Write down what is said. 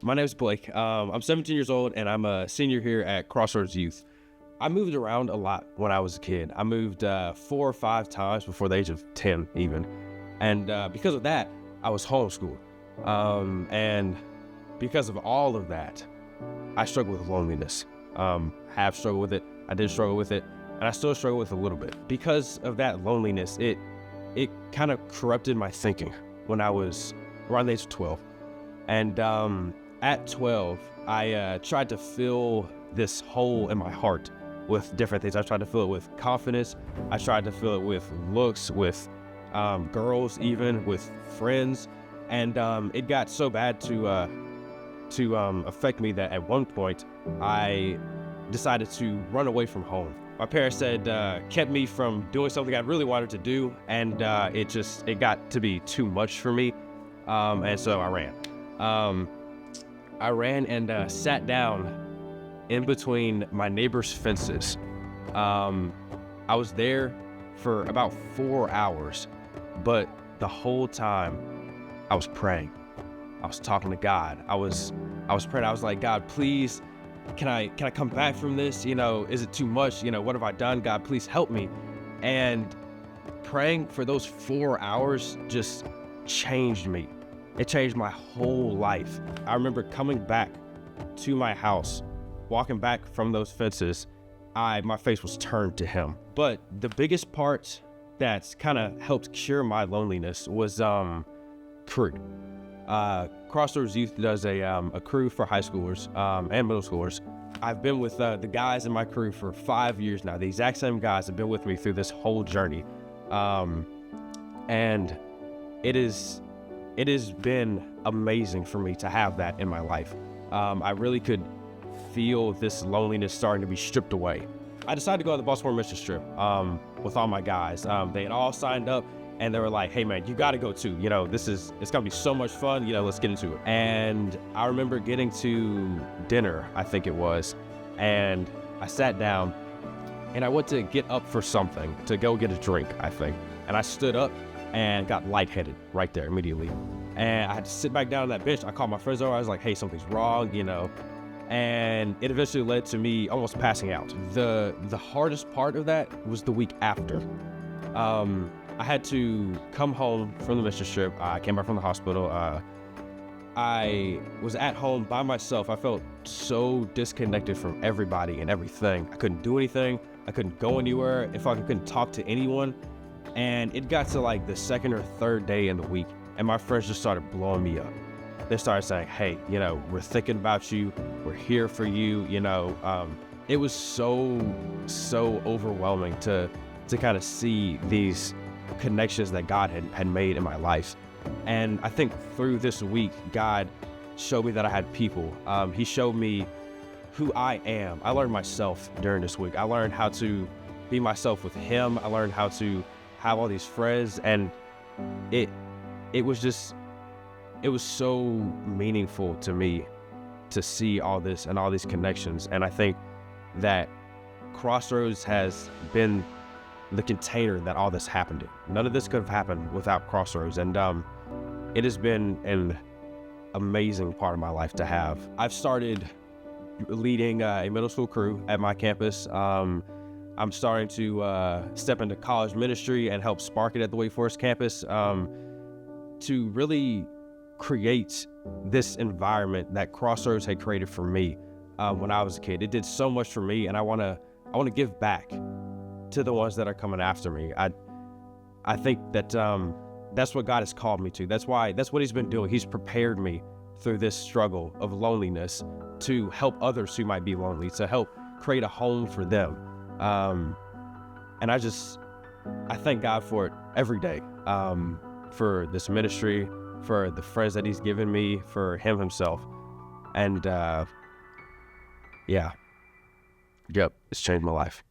My name is Blake. I'm 17 years old, and I'm a senior here at Crossroads Youth. I moved around a lot when I was a kid. I moved 4 or 5 times before the age of 10 even. And because of that, I was homeschooled. And because of all of that, I struggle with loneliness. Have struggled with it. I did struggle with it. And I still struggle with it a little bit. Because of that loneliness, it kind of corrupted my thinking when I was around the age of 12. And at 12, I tried to fill this hole in my heart with different things. I tried to fill it with confidence. I tried to fill it with looks, with girls, even with friends. And it got so bad to affect me that at one point I decided to run away from home. My parents said kept me from doing something I really wanted to do, and it got to be too much for me, and so I ran. I ran and sat down in between my neighbor's fences. I was there for about 4 hours, but the whole time I was praying. I was talking to God. I was praying. I was like, God, please, can I come back from this? Is it too much? What have I done? God, please help me. And praying for those 4 hours just changed me. It changed my whole life. I remember coming back to my house, walking back from those fences, my face was turned to him. But the biggest part that's kind of helped cure my loneliness was crew. Crossroads Youth does a crew for high schoolers and middle schoolers. I've been with the guys in my crew for 5 years now. The exact same guys have been with me through this whole journey. And it has been amazing for me to have that in my life. I really could feel this loneliness starting to be stripped away. I decided to go on the Baltimore mission trip with all my guys. They had all signed up, and they were like, hey man, you gotta go too. It's gonna be so much fun, let's get into it. And I remember getting to dinner, I think it was, and I sat down and I went to get up for something, to go get a drink, I think. And I stood up and got lightheaded right there immediately. And I had to sit back down on that bench. I called my friends over. I was like, hey, something's wrong, And it eventually led to me almost passing out. The hardest part of that was the week after. I had to come home from the mission trip. I came back from the hospital. I was at home by myself. I felt so disconnected from everybody and everything. I couldn't do anything. I couldn't go anywhere. In fact, I couldn't talk to anyone. And it got to like the second or third day in the week, and my friends just started blowing me up. They started saying, hey, we're thinking about you. We're here for you. It was so overwhelming to kind of see these connections that God had made in my life. And I think through this week, God showed me that I had people. He showed me who I am. I learned myself during this week. I learned how to be myself with him. I learned how to have all these friends, and it was so meaningful to me to see all this and all these connections. And I think that Crossroads has been the container that all this happened in. None of this could have happened without Crossroads, and it has been an amazing part of my life to have. I've started leading a middle school crew at my campus. I'm starting to step into college ministry and help spark it at the Wake Forest campus to really create this environment that Crossroads had created for me when I was a kid. It did so much for me, and I want to give back to the ones that are coming after me. I think that that's what God has called me to. That's what he's been doing. He's prepared me through this struggle of loneliness to help others who might be lonely, to help create a home for them. And I thank God for it every day, for this ministry, for the friends that he's given me, for him himself. And, it's changed my life.